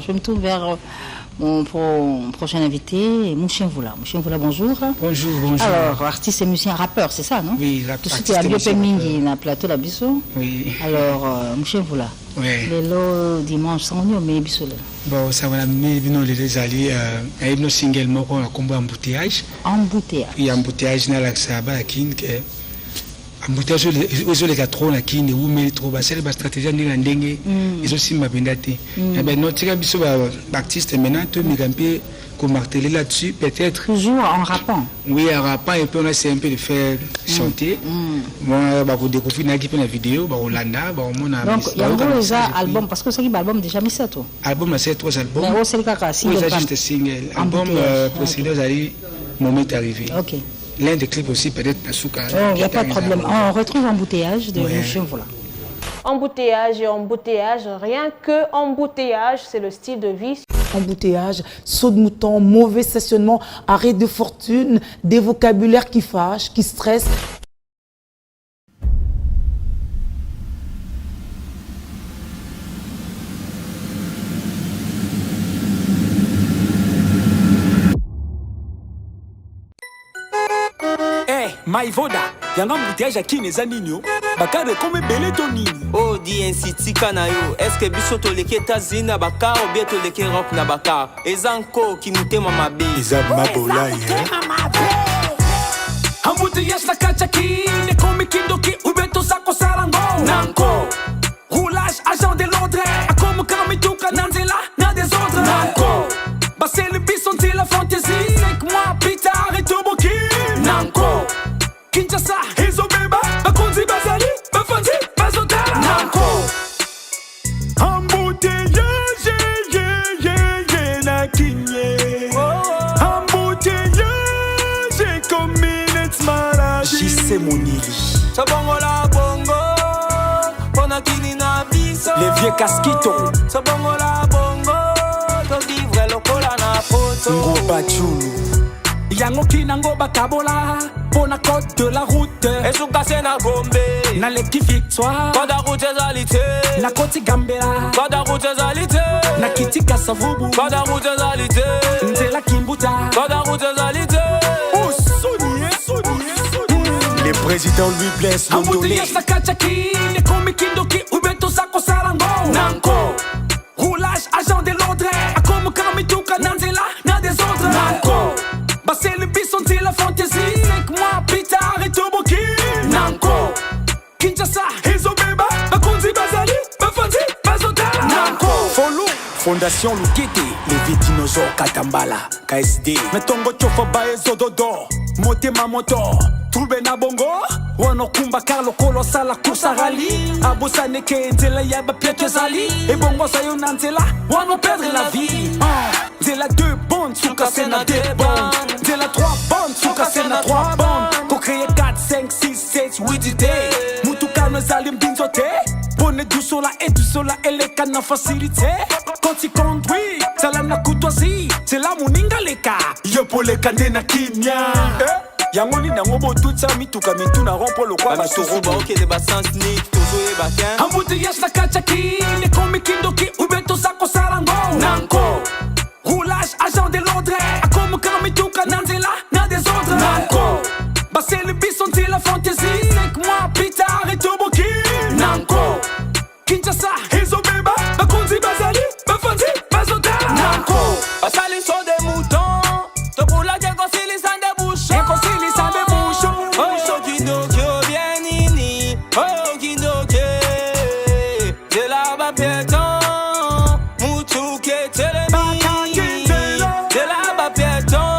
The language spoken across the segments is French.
je me tourne vers mon prochain invité, Mouchien Voula. Mouchien Voula, bonjour. Bonjour, bonjour. Alors, artiste et musicien, rappeur, c'est ça, non? Oui, rappeur. Tout ce qui est à Biopémingi, dans le plateau la Bissau. Oui. Alors, Mouchien Voula. Oui. Le dimanche, sans nous, mais Bissau. Bon, ça va, mais nous les alliés, il y a un single, on a combat embouteillage. Embouteillage. Oui, embouteillage, dans l'accès à Kin, embouteillage, ils ont les trop la Kin, ou mais trop, c'est la stratégie de l'andeng, ils ont aussi ma bendate. Eh bien, notre Bissau, artiste, maintenant, tout le monde qu'on martelé là-dessus, peut-être. Toujours en rappant. Oui, en rappant, et puis on essaie un peu de faire chanter. Moi, vous découvrez la vidéo, on l'a. Donc, il y a un album, parce que c'est un album déjà mis ça, toi. Album, c'est 3 albums. Mais c'est le cas, oui, c'est juste un single. Album, précédent, vous allez, moment arrivé. Ok. L'un des clips aussi, peut-être, Nasuka. Il n'y a pas de problème. On retrouve Embouteillage de Mouchien Voula. Embouteillage et embouteillage, rien que embouteillage, c'est le style de vie. Embouteillage, saut de mouton, mauvais stationnement, arrêt de fortune, des vocabulaires qui fâchent, qui stressent. Maïvoda, yanga embouteillage à qui les anignos, bakare comme belé toni. Oh, DNC Kanayo, est-ce que bisoto leke tazina bakar ou bien to leke rock na bakar? Ezanko qui nous t'aime ma bé. Ezab ma bolai. Embouteillage la kachaki, ne comme kindoki ou bien to sako sarango. Nanko, roulage agent de l'ordre, a comme kamituka nanzela, na des ordres. Nanko, bah c'est le bisson c'est la fantaisie, 5 mois plus tard et tout boki. Nanko. Kinshasa, Ezobeba, Bakonzi, Bazali, Bafanzi, Bazotara. Nanko. Embouteillage, na kinye. Embouteillage, comme minutes marachi. Jissé Monili. Sabongo la bongo, pona kini na biso. Les vieux casquitos. Sabongo la bongo, to vivre lokola na poto. Ngoba chulu. Yango kinango bakabola. Pour la côte de la route. Et sous cassé na gombe. Na l'équipe victoire. Quand la route est alité. Na côte Gambela. Quand la route est alité. Na kiti kasavubu. Quand la route est alité. Nzela Kimbuta. Quand la route est alité. Oh, Sony. Les présidents lui blessent le dolé. Embouteillage la kachaki. Ne komi kindoki. Ubeto sako sarango. Nanko. Roulage agent de l'ordre. A comme kamituka nanzela. Na des ordres. Nanko. Bah c'est le bisson c'est la fantaisie. 5 mois plus tard et tout boki. Nanko. Kinshasa, Ezobeba, Bakonzi, Bazali, Bafanzi, Bazotara. Nanko. Follow. Fondation Lukiti, les dinosaures Katambala, KSD. Metongo chofa bae zododo, motema moto. Trouble na bongo, wano kumba Carlo Kolosala Kusa rally. Abusa neke nzela yaba piètre zali. Et bongo sayo nanzela, wano perdre la vie. Nzela 2 bandes, souka sena 2 bandes. Nzela 3 bandes, souka sena 3 bandes. Ko créer 4, 5, 6, 7, 8 idées. Mutuka no zalim binzote. Bonne du sola et du sola et les cannes facilité. Quand tu conduis, salam na kutosi. C'est la moninga leka. Yo pour les cannes na kimia. Yangoni na ngobo tout ça mituka mituna rompo le kwa batoro ba ok de basans ni tozo e bakin. Embouteillage la kachaki, ne komi kindoki ubeto sako sarango. Nanko. Roulage agent de l'ordre, a comme kamituka nanzela na des ordres. Nanko. Bah c'est le bisson c'est la fantaisie. 5 mois plus tard et tout boki. Nanko. Kinshasa, Ezobeba, Bakonzi, Bazali, Bafanzi, Bazotara. Nanko. Basali sont des moutons, te pour la diego sili sans des bouchons. Ekosili sans des bouchons. Oh Kindoki, bien nini. Oh Kindoki, de la bas piéton. Moutou telemi. De la bas piéton.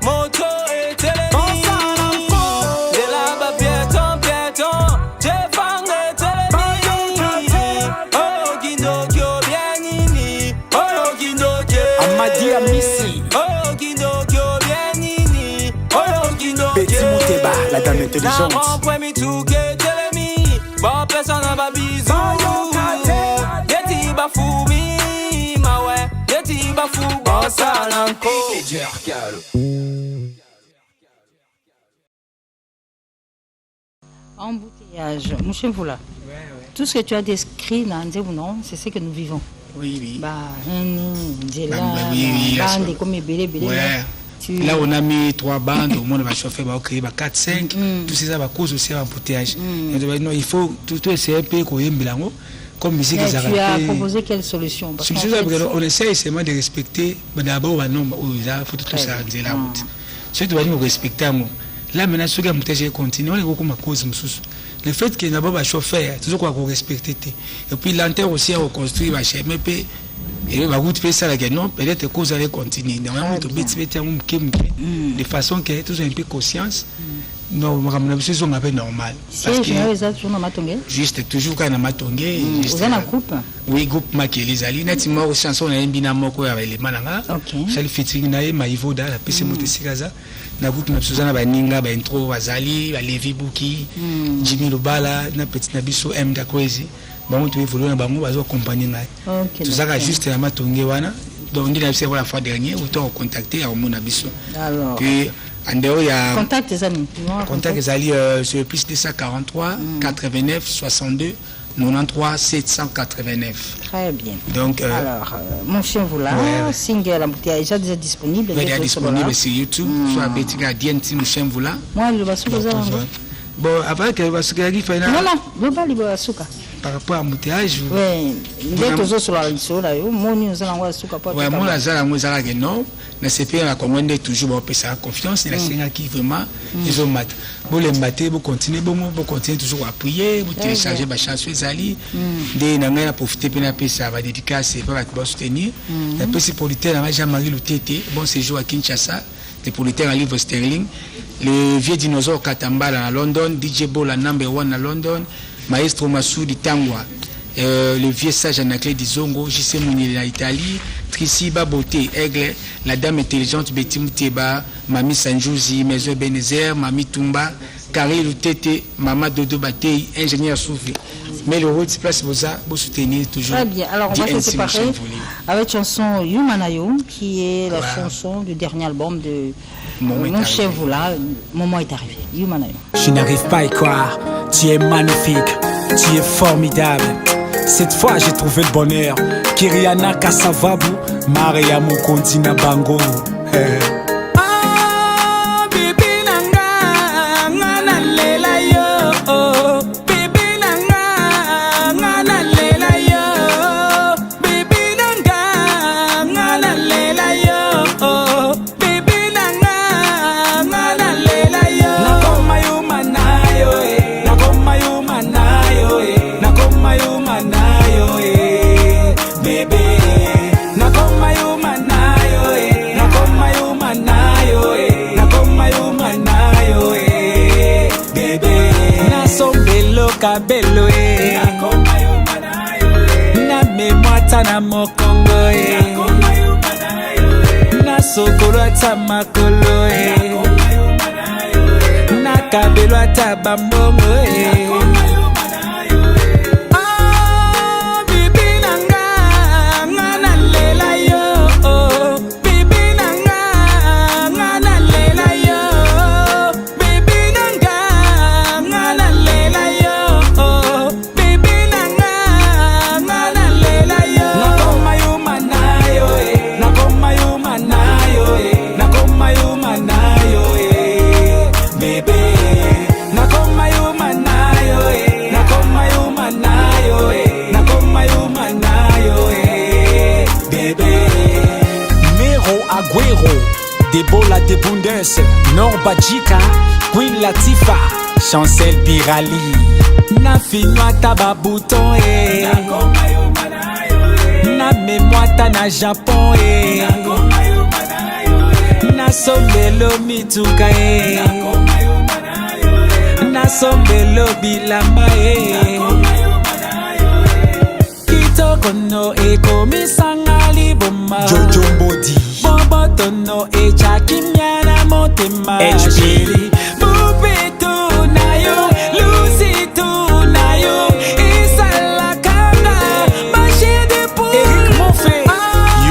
Moto et telemi. De la bas piéton, piéton. Jefang et telemi. Oh Kindoki, bien nini. Oh Kindoki. Amadi Amissi. Oh Kindoki, bien nini. Oh Kindoki. Betty Mouteba, la dame intelligente. Nan rempoué mi touke telemi. Bon personne n'a pas bisou. Yeti ba foumi. Ma ouais. Yeti ba fou. Bon salanko. Embouteillage. Mouchien Voula. Tout ce que tu as décrit dans Nzé ou non, c'est ce que nous vivons. Oui. Bah, Nzela, oui, bande comme Bélé. Ouais. Là, on a mis 3 bandes, au monde va chauffer, va créer 4, 5. Tout ça va cause aussi un embouteillage. Non, il faut tout essayer un peu qu'on ait bilango. Comme musique, tu as proposé quelle solution? On essaie seulement de respecter. D'abord, il faut tout ça dire la route. Ce que nous respecter. Là, maintenant, ce que nous continuons, on est beaucoup à cause de le fait que d'abord, va chauffer, toujours qu'on respecte. Et puis, l'antenne aussi, on construit, va chez MP. Et la route fait ça, non, peut-être que vous allez continuer. De façon que tous ont un peu conscience. Non, c'est un peu normal. Parce que juste toujours quand on a matongé. Vous avez un groupe? Oui, groupe Makélis Ali. Nettement aux chansons, on a un binamo avec les mananga. C'est le featuring naïe, Maïvoda, la PC Motesikaza. Na groupe na Suzana Baninga, Intro, Wazali, Levi Bouki, Jimmy Lobala, na petit Nabiso M. Dakwezi. Bon, tu évolues dans bango, vas accompagner là. Tout ça juste la matongé wana. Donc on dit la fois dernière, autant contacter à mon abisso. Alors. Puis en dehors il y a contact des amis. Contact des alliés sur le plus 243 89 62 93 789. Très bien. Donc alors mon chien voilà, single embouteillage déjà disponible. Il est disponible sur YouTube, soit Betika Dienti mon chien voilà. Moi le basou bon après que le basou qui fait non le pas le basou par rapport à l'embouteillage. Oui, dès que sur la liste là, moi nous allons voir souka pas. Ouais, moi la zala moi zala que non, mais c'est pas la commande toujours on peut ça confiance et la seigneur qui vraiment ils ont mat. Bon les mater, bon continuer toujours à prier, vous télécharger ma chanson Zali, des nanga profiter pour na ça va dédicace pour va soutenir. La petite politaire la Jean-Marie Lutete, bon séjour à Kinshasa, des politaires à Livre Sterling, le vieux dinosaure Katambala à London, DJ Bola number 1 à London. Maestro Massoudi Tangwa, le vieux sage Anaclé Dizongo, JC Mouni en Italie, Trici Baboté, Aigle, la dame intelligente Betty Mouteba, Mami Sanjouzi, Maison Benezer, Mami Tumba, Carré Lutete, Mama Dodo Batei, ingénieur Soufflé. Mais le rôle de place vous soutenir toujours. Très bien, alors on va se séparer avec la chanson Yumanayo, qui est la chanson du dernier album de Mon chef Voula, Moment est arrivé. Yumanayo. Je n'arrive pas à y croire, tu es magnifique, tu es formidable. Cette fois j'ai trouvé le bonheur. Kiriana Kasavabu, Maria Mukontina Bango. Kabelo na memwata na mokongo na sokolo ata makolo na kabelo ata bambongo Debola de Bundes, Norbadjika, Queen Latifah, Chancel Birali, Nafinwa Tababouton, na Memwata na Japon, na Sombelo Mituka, na Sombelo Bilamba, Kitoko no Eko Misangali Boma, Jojo Mbodi. Botono e chakimyana motema HB Bubetu nayo Lucitu nayo Isala kanda Maché de pou Eric Monfé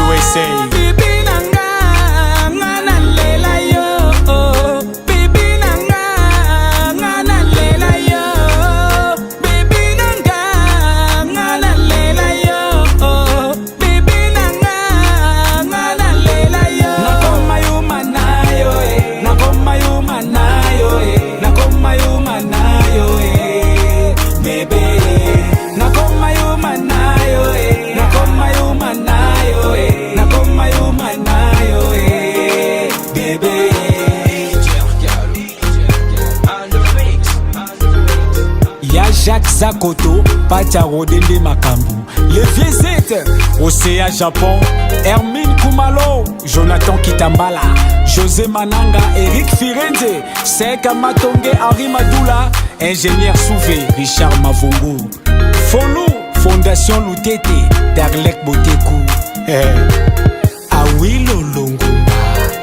USA Bibi nanga Ngana lela yo Bibi nanga Ngana lela yo Bibi nanga Ngana lela yo Zakoto, Pacha Rodende Makambu. Les Viezettes, Océa Japon, Hermine Kumalo, Jonathan Kitambala, José Mananga, Eric Firenze, Seka Matonge, Henri Madoula, Ingénieur Souvé, Richard Mavongo, Folou, Fondation Loutete, Darlek Botekou, Awilo Longumba,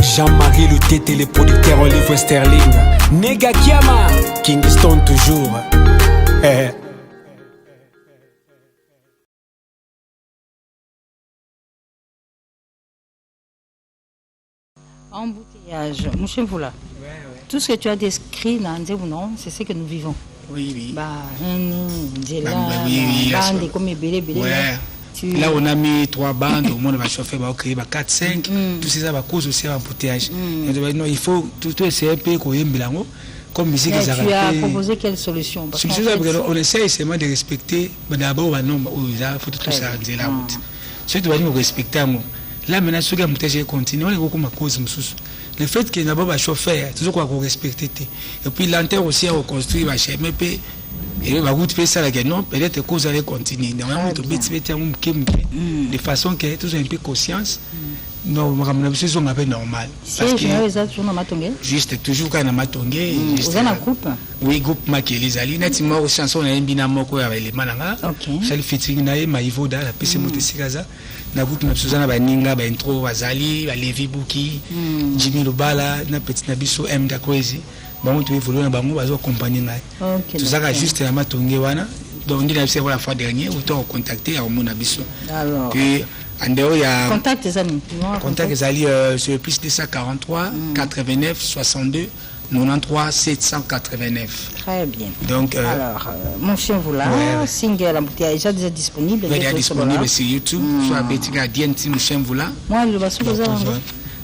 Jean-Marie Loutete, les producteurs Oliver Sterling, Nega Kiama, Kingston toujours. Embouteillage, Mouché Voula. Tout ce que tu as décrit dans non, c'est ce que nous vivons. Oui, oui. Là, on a mis 3 bandes, au monde va chauffer, va créer 4, 5. Tout ça va cause aussi l'embouteillage. Il faut tout essayer un peu comme musique. Tu as proposé quelle solution? On essaie seulement de respecter d'abord il faut tout ça la route. Si tu vas nous respecter, là maintenant ce que je continue, on est beaucoup à cause le fait que d'abord va chauffer, toujours quoi qu'on respecte. Et puis l'antenne aussi à reconstruire, va chez MP. Et va route faire ça là non, peut-être que vous allez continuer. Normalement, de façon que tous ont un peu conscience. Non, c'est un peu normal. Parce que juste toujours quand on a matongé. Vous avez un groupe? Oui, groupe Maké les alliés. Nettement aux chansons, on a un binôme avec les mananga. C'est le featuring naïe Maïvoda, la PC Motesikaza. Na groupe na Suzana ba Ninga ba intro Wazali, ba Levi Buki, Jimmy Lobala, na petit Nabiso M Dakwezi. Bon, tu évolues dans bango bazo accompagner ngai. Tout ça juste la matongé wana. Donc on dit la fois dernière, autant contacter à mon abisso. Alors. Puis en dehors il y a contact les amis. Contact les alliés sur le plus 243 89 62 93 789. Très bien. Donc alors mon chien Voula, single embouteillage déjà disponible. Il est disponible sur YouTube, sur Betika DNT mon chien Voula. Moi le basouka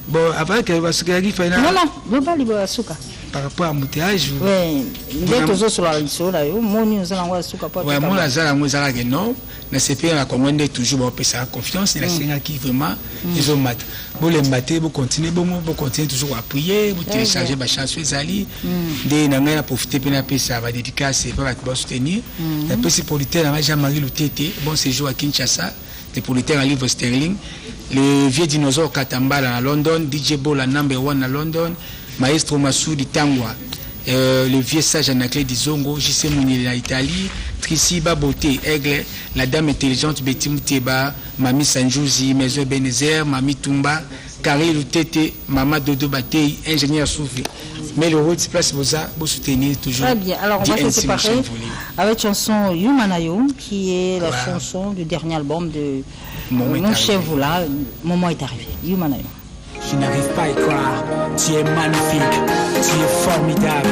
bon après que le basouka qui fait là. Non non, pas le basouka. Par rapport à l'embouteillage. Oui, il est toujours sur la liste là. Moi nous allons voir souka pas. Ouais, moi la zala moi zala que non, mais c'est pas la commande toujours bon peut ça confiance, la singa qui vraiment ils ont mat. Bon les mater, bon continuer toujours à prier, vous télécharger ma chanson Zali. Des nanga na profiter pour na ça va dédicace pour va soutenir. Et puis c'est producteur là Jean-Marie Loutete, bon séjour à Kinshasa, des producteurs à Oliver Sterling, le vieux dinosaure Katambala à London, DJ Bola #1 à London. Maestro Massoudi Tangwa, le vieux sage Anaclé Dizongo, JC Mouni en Italie, Tricy Baboté, Aigle, la dame intelligente Betty Mouteba, Mami Sanjouzi, Maison Benezer, Mami Tumba, Carré Loutete, Mama Dodo Batei, ingénieur Soufflé. Mais le rôle de place vous soutenir toujours. Très bien, alors on va se séparer avec chanson Yumanayo, qui est la chanson du dernier album de Mon Chien Voula, Moment est arrivé. Yumanayo. Je n'arrive pas à y croire, tu es magnifique, tu es formidable.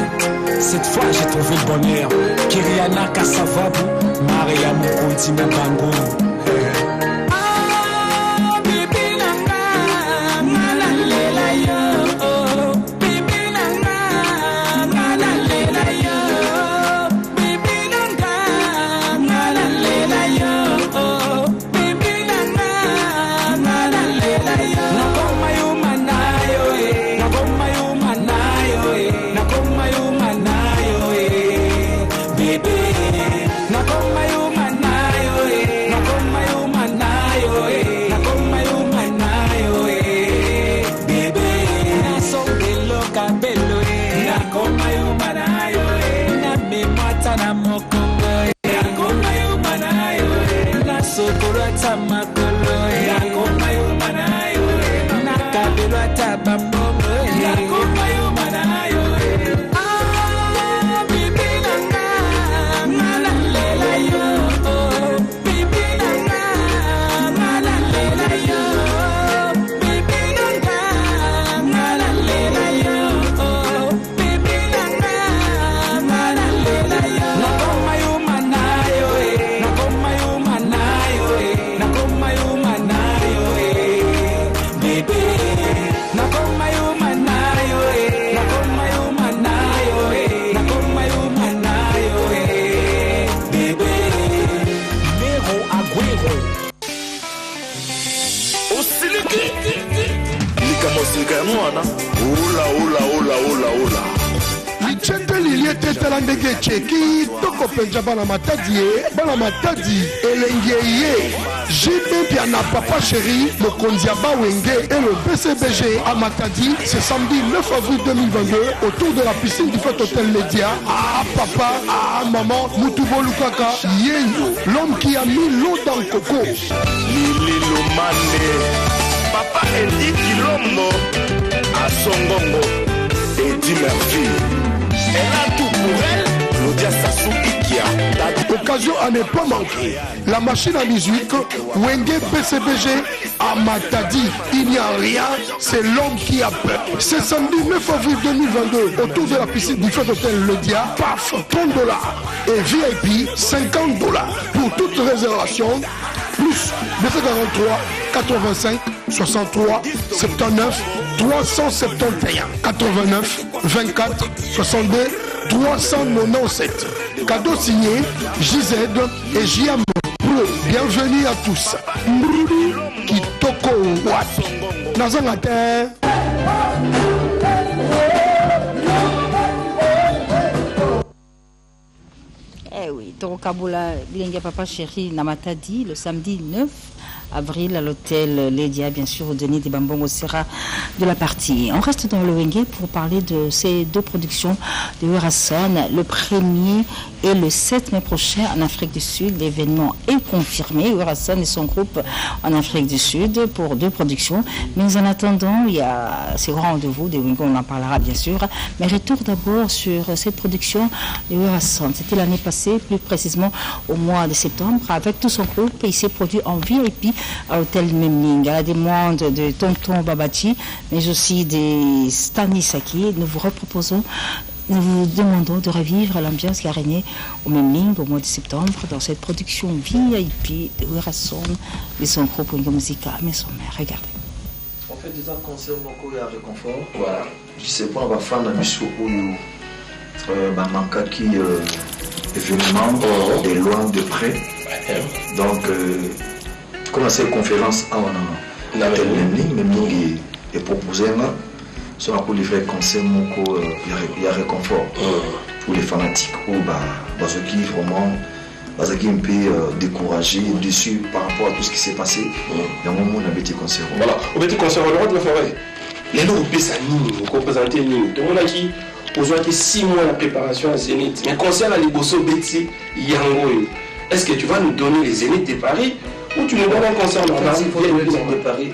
Cette fois j'ai trouvé le bonheur. Kiriana Kassavabu, Maria Mukonti Mbango. tala ndenge cheki toko penja bana matadi bana matadi elengeye JP Piana Papa Chéri mokonzi ya Bawenge et le BCBG à Matadi c'est samedi 9 avril 2022 autour de la piscine du Fête Hôtel Lédia. Ah papa, ah maman, Mutubo Lukaka, Yenyo, l'homme qui a mis l'eau dans le coco. Lilo Mane, Papa Eddie Kilombo, à Songongo, Eddie Murphy. Elle a tout pour elle, Claudia Sassou Ikia. Occasion à ne pas manquer. La machine à musique, Wenge BCBG à Matadi. Il n'y a rien, c'est l'homme qui a peur. C'est samedi 9 avril 2022 autour de la piscine du Fête Hôtel Le Dia. Paf, $30 et VIP $50. Pour toute réservation, plus 243 85 63 79 371 89 24 62 397. Cadeau signé JZ et JM Pro. Bienvenue à tous. Mbrudi Kitoko Wapi. Nazangate. Eh oui, Toro Kaboula, Bilenga Papa Chéri Namatadi, le samedi 9 avril à l'hôtel Lédia, bien sûr, au Denis des Bambongo Serra de la partie. On reste dans le Wenge pour parler de ces deux productions de Werason. Le 1er et le 7 mai prochain en Afrique du Sud. L'événement est confirmé. Werason et son groupe en Afrique du Sud pour deux productions. Mais en attendant, il y a ces grands rendez-vous de Wenge, on en parlera bien sûr. Mais retour d'abord sur cette production de Werason. C'était l'année passée, plus précisément au mois de septembre, avec tout son groupe. Il s'est produit en VIP à l'hôtel Memling, à la demande de Tonton Babachi, mais aussi des Stanisaki. Nous vous demandons de revivre l'ambiance qui a régné au Memling au mois de septembre dans cette production VIP de Werason et son groupe Wenge Musica. Mais son mère, regardez. En fait, déjà, concert beaucoup à réconfort. Voilà. Je sais pas, on va faire la mission où manque qui événement de loin, de près. Donc, comme cette conférence on a Memling est proposé sur un livret concert il y a réconfort pour les fanatiques ou ceux qui vraiment un peu découragés, déçus par rapport à tout ce qui s'est passé. Il y a un moment où on a été concert. Voilà, au petit concert, on a le droit de le faire. Les noms vous représentez nous. Tout le monde a dit aujourd'hui 6 mois de préparation à Zénith. Mais concert à l'Iboso Betty Yango. Est-ce que tu vas nous donner les Zénith de Paris ou tu nous donnes un concert normal? Il faut donner les Zénith de Paris.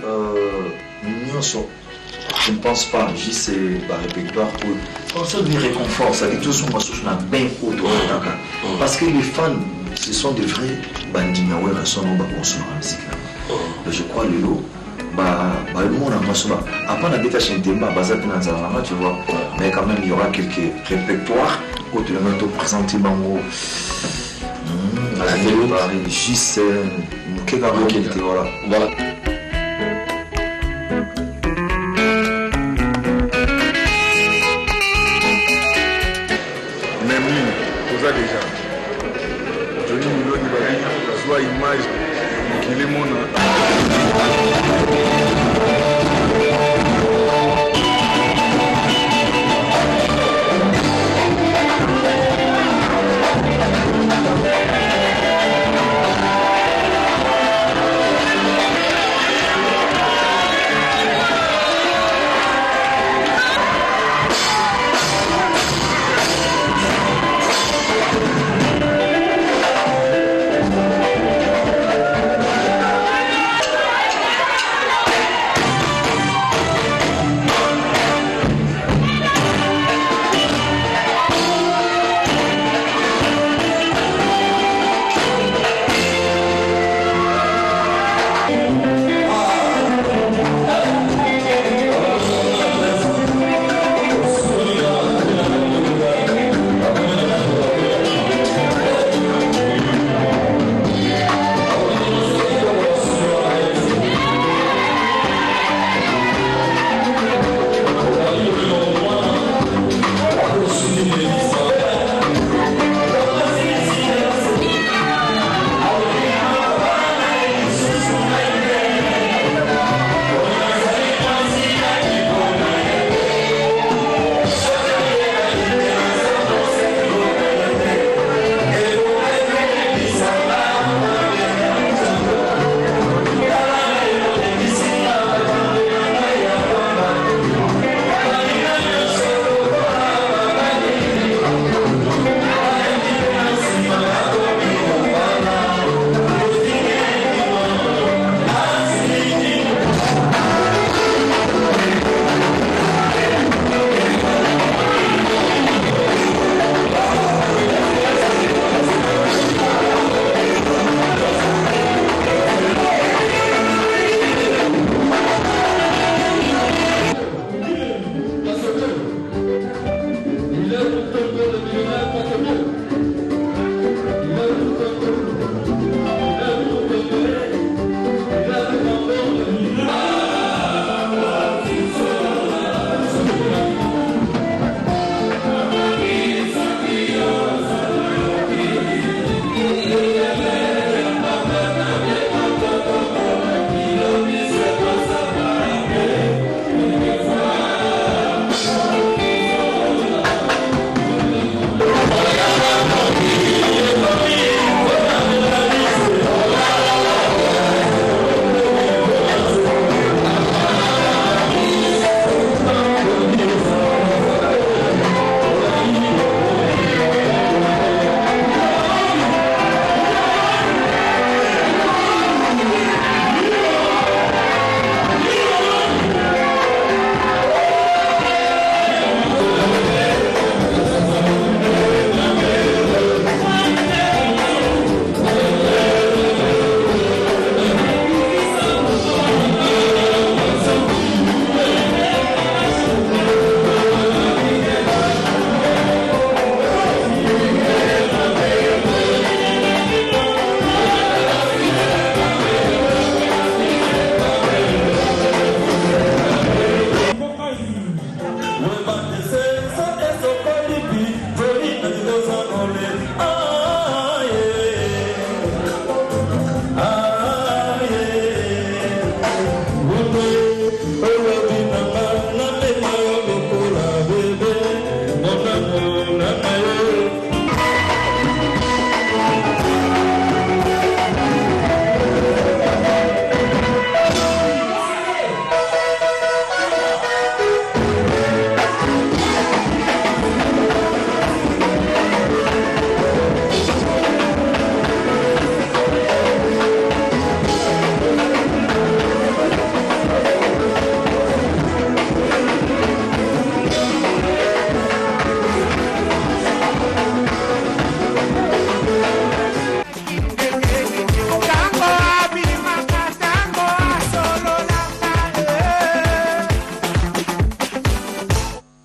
Je ne pense pas. Juste c'est un répertoire pour concert de réconfort. Ça veut dire que tout le monde bien haut de Dakar. Parce que les fans, ce sont des vrais bandits. Je crois le lot. Le monde a marché. Après, on a été chez Demba, tu vois. Mais quand même, il y aura quelques répertoires où tu vas te présenter Bango. La télé, Paris, juste voilà. Memling, posa déjà. Johnny Milo Dibali, soit image, qui les mondes.